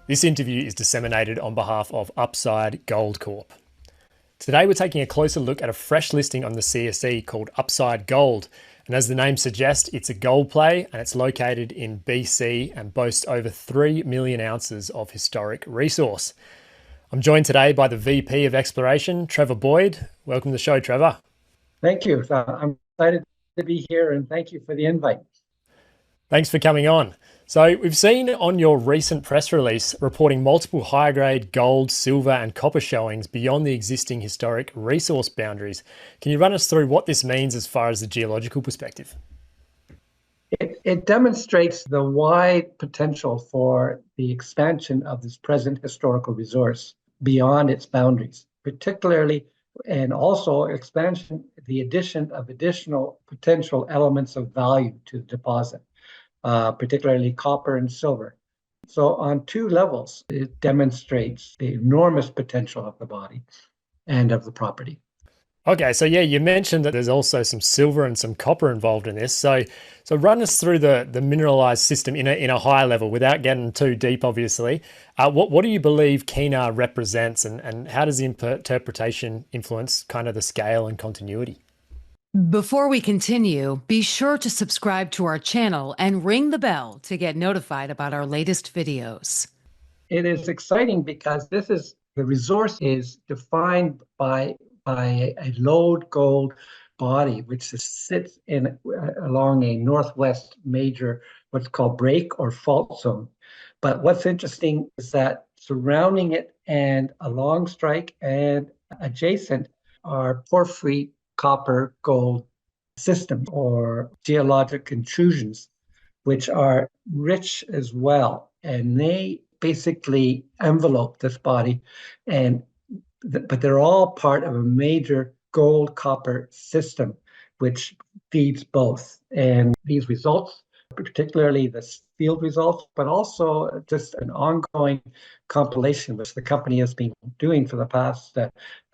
This interview is disseminated on behalf of Upside Gold Corp. Today we're taking a closer look at a fresh listing on the CSE called Upside Gold. And as the name suggests, it's a gold play and it's located in BC and boasts over 3 million ounces of historic resource. I'm joined today by the VP of Exploration, Trevor Boyd. Welcome to the show, Trevor. Thank you. I'm excited to be here and thank you for the invite. Thanks for coming on. So we've seen on your recent press release reporting multiple higher grade gold, silver and copper showings beyond the existing historic resource boundaries. Can you run us through what this means as far as the geological perspective? It demonstrates the wide potential for the expansion of this present historical resource beyond its boundaries, particularly and also expansion, the addition of additional potential elements of value to the deposit. Particularly copper and silver. So on two levels, it demonstrates the enormous potential of the body and of the property. Okay, so yeah, you mentioned that there's also some silver and some copper involved in this. So run us through the mineralized system in a higher level without getting too deep, obviously. What do you believe Kootenay represents and how does the interpretation influence kind of the scale and continuity? Before we continue, be sure to subscribe to our channel and ring the bell to get notified about our latest videos. It is exciting because the resource is defined by a lode gold body, which sits along a northwest major, what's called break or fault zone. But what's interesting is that surrounding it and along strike and adjacent are porphyry copper gold system or geologic intrusions, which are rich as well. And they basically envelope this body, but they're all part of a major gold copper system, which feeds both. And these results, particularly the field results, but also just an ongoing compilation, which the company has been doing for the past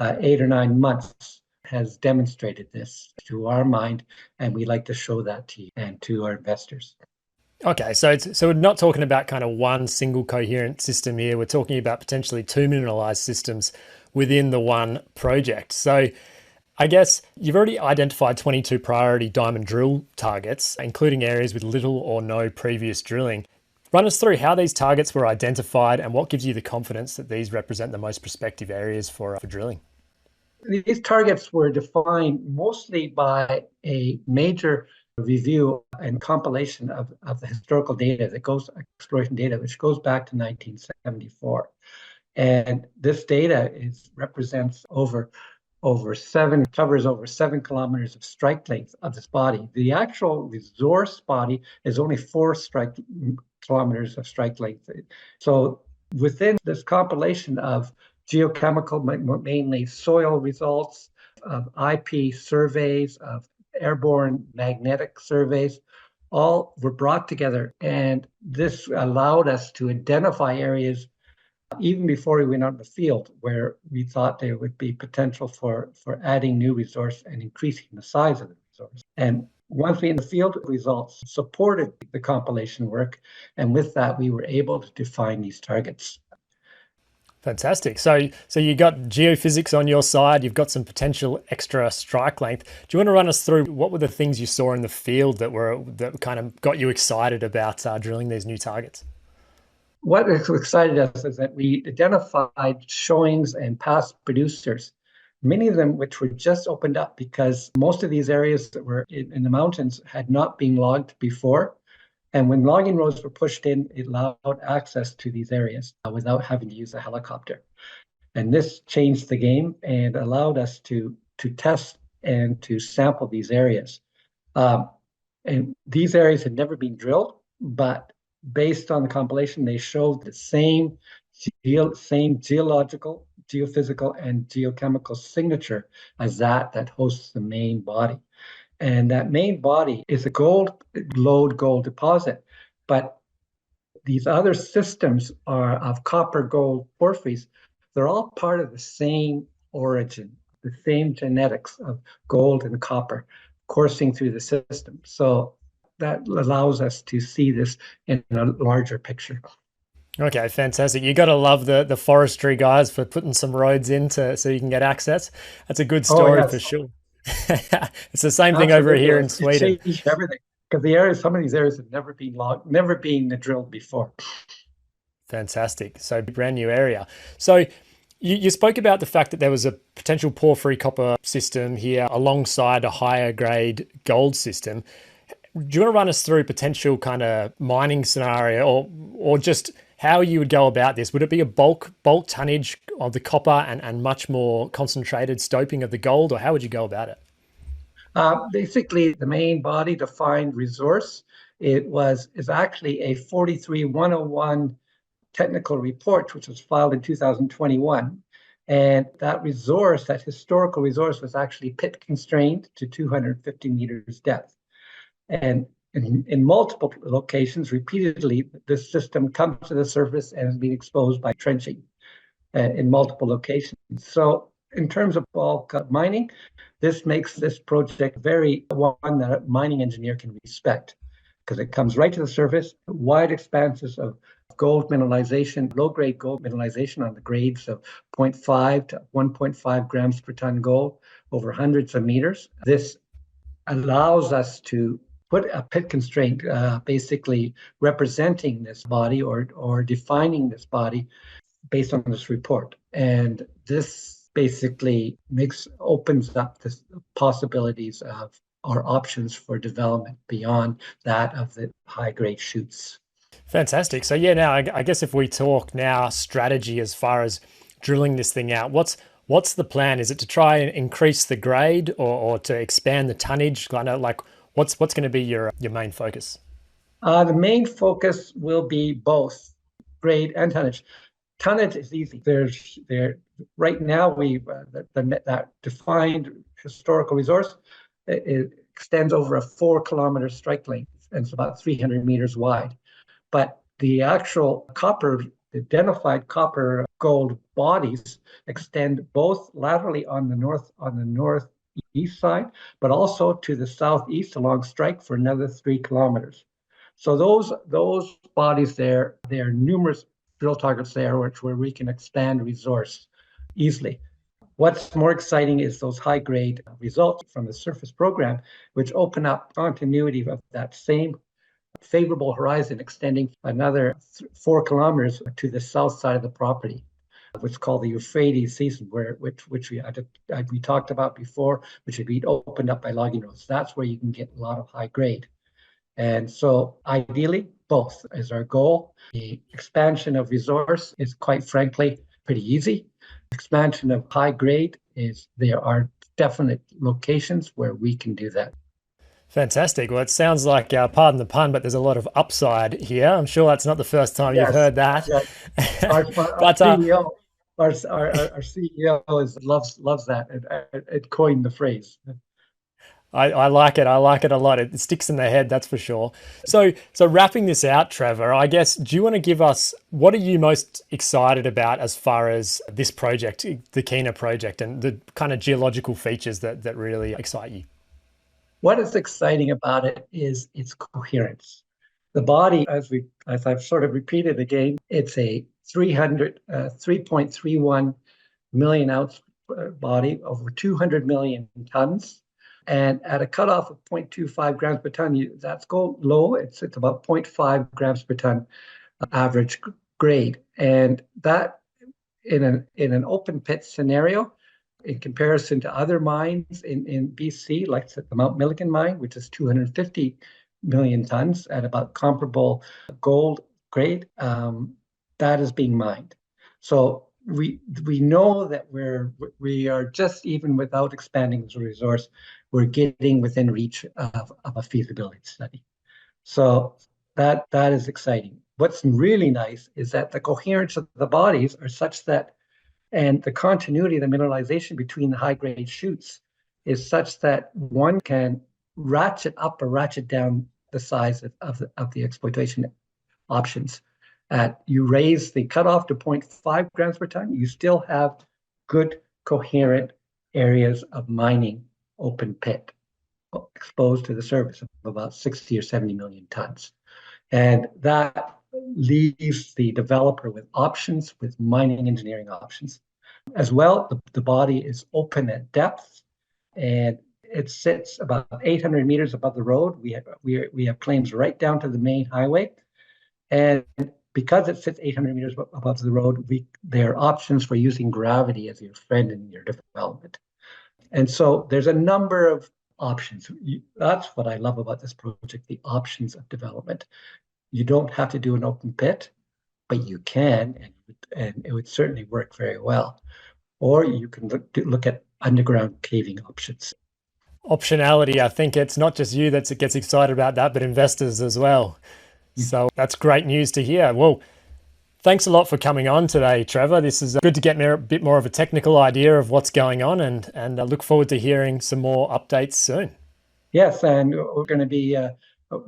8 or 9 months, has demonstrated this to our mind, and we like to show that to you and to our investors. Okay, so we're not talking about kind of one single coherent system here. We're talking about potentially two mineralized systems within the one project. So I guess you've already identified 22 priority diamond drill targets, including areas with little or no previous drilling. Run us through how these targets were identified and what gives you the confidence that these represent the most prospective areas for drilling. These targets were defined mostly by a major review and compilation of the historical data exploration data, which goes back to 1974. And this data represents covers over 7 kilometers of strike length of this body. The actual resource body is only 4 kilometers of strike length. So within this compilation of geochemical, mainly soil results, of IP surveys, of airborne magnetic surveys, all were brought together. And this allowed us to identify areas even before we went out in the field where we thought there would be potential for adding new resource and increasing the size of the resource. And once we in the field, results supported the compilation work. And with that, we were able to define these targets. Fantastic. So you got geophysics on your side, you've got some potential extra strike length. Do you want to run us through what were the things you saw in the field that kind of got you excited about drilling these new targets? What excited us is that we identified showings and past producers, many of them which were just opened up because most of these areas that were in the mountains had not been logged before. And when logging roads were pushed in, it allowed access to these areas without having to use a helicopter. And this changed the game and allowed us to test and to sample these areas. And these areas had never been drilled, but based on the compilation, they showed the same geological, geophysical, and geochemical signature as that hosts the main body. And that main body is a gold deposit. But these other systems are of copper gold porphyries. They're all part of the same origin, the same genetics of gold and copper coursing through the system. So that allows us to see this in a larger picture. Okay, fantastic. You got to love the forestry guys for putting some roads in so you can get access. That's a good Oh story for yes, sure. It's the same thing over absolutely. here in It Sweden. changed everything because the areas, some of these areas have never been logged, never been drilled before. Fantastic. So brand new area. So you spoke about the fact that there was a potential porphyry copper system here alongside a higher grade gold system. Do you want to run us through potential kind of mining scenario or just how you would go about this? Would it be a bulk tonnage of the copper and much more concentrated stoping of the gold, or how would you go about it? Basically, the main body defined resource is actually a 43101 technical report, which was filed in 2021. And that resource, that historical resource, was actually pit constrained to 250 meters depth. And in multiple locations, repeatedly, this system comes to the surface and has been exposed by trenching in multiple locations. So, in terms of bulk mining, this makes this project very one that a mining engineer can respect because it comes right to the surface, wide expanses of gold mineralization, low-grade gold mineralization on the grades of 0.5 to 1.5 grams per ton gold over hundreds of meters. This allows us to put a pit constraint, basically representing this body or defining this body based on this report. And this basically opens up the possibilities of our options for development beyond that of the high grade shoots. Fantastic. So yeah, now I guess if we talk now strategy as far as drilling this thing out, what's the plan? Is it to try and increase the grade or to expand the tonnage? Kind of like what's going to be your main focus? The main focus will be both grade and tonnage. Tonnage is easy. There right now that defined historical resource it extends over a 4 kilometer strike length and it's about 300 meters wide. But the actual identified copper gold bodies extend both laterally on the northeast side, but also to the southeast along strike for another 3 kilometers. So those bodies there are numerous drill targets there, where we can expand resource easily. What's more exciting is those high grade results from the surface program, which open up continuity of that same favorable horizon extending another 4 kilometers to the south side of the property, which is called the Euphrates season, which we talked about before, which would be opened up by logging roads. That's where you can get a lot of high grade. And so ideally, both is our goal. The expansion of resource is quite frankly pretty easy. Expansion of high grade there are definite locations where we can do that. Fantastic. Well, it sounds like, pardon the pun, but there's a lot of upside here. I'm sure that's not the first time you've Yes, heard that. yes. Our But CEO, our CEO loves that. It coined the phrase. I like it. I like it a lot. It sticks in the head, that's for sure. So wrapping this out, Trevor, I guess, do you want to give us what are you most excited about as far as this project, the Kootenay project, and the kind of geological features that really excite you? What is exciting about it is its coherence. The body, as I've sort of repeated again, it's a 3.31 million ounce body, over 200 million tons. And at a cutoff of 0.25 grams per ton, that's gold low. It's about 0.5 grams per ton average grade. And that in an open pit scenario, in comparison to other mines in BC, like the Mount Milligan mine, which is 250 million tons at about comparable gold grade, that is being mined. So we know that we are just, even without expanding the resource, we're getting within reach of a feasibility study. So that is exciting. What's really nice is that the coherence of the bodies are such that, and the continuity of the mineralization between the high grade shoots is such that one can ratchet up or ratchet down the size of the exploitation options. You raise the cutoff to 0.5 grams per ton, you still have good coherent areas of mining open pit exposed to the surface of about 60 or 70 million tons. And that leaves the developer with options, with mining engineering options. As well, the body is open at depth, and it sits about 800 meters above the road. We have claims right down to the main highway, and because it sits 800 meters above the road, there are options for using gravity as your friend in your development. And so there's a number of options. That's what I love about this project, the options of development. You don't have to do an open pit, but you can, and it would certainly work very well. Or you can look at underground caving options. Optionality, I think it's not just you that gets excited about that, but investors as well. So that's great news to hear. Well, thanks a lot for coming on today, Trevor. This is good to get a bit more of a technical idea of what's going on, and I look forward to hearing some more updates soon. Yes, and we're going to be,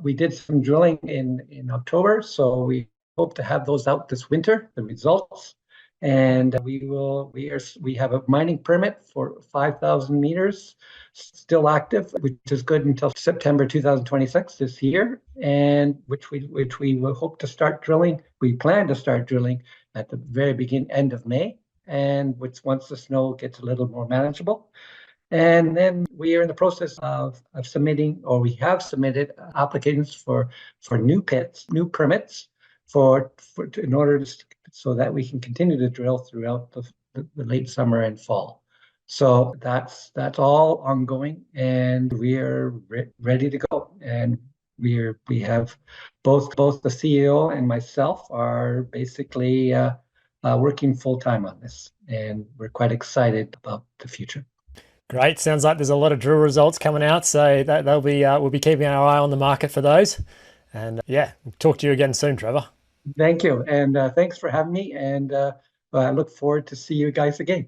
we did some drilling in October, so we hope to have those out this winter, the results. And we have a mining permit for 5,000 meters, still active, which is good until September 2026 this year, and which we will hope to start drilling. We plan to start drilling at the very end of May, and once the snow gets a little more manageable. And then we are in the process of submitting, or we have submitted applications for new permits in order so that we can continue to drill throughout the late summer and fall. So that's all ongoing, and we are ready to go. And we have both the CEO and myself are basically working full time on this, and we're quite excited about the future. Great. Sounds like there's a lot of drill results coming out, so we'll be keeping our eye on the market for those. And yeah, talk to you again soon, Trevor. Thank you, and thanks for having me. And I look forward to see you guys again.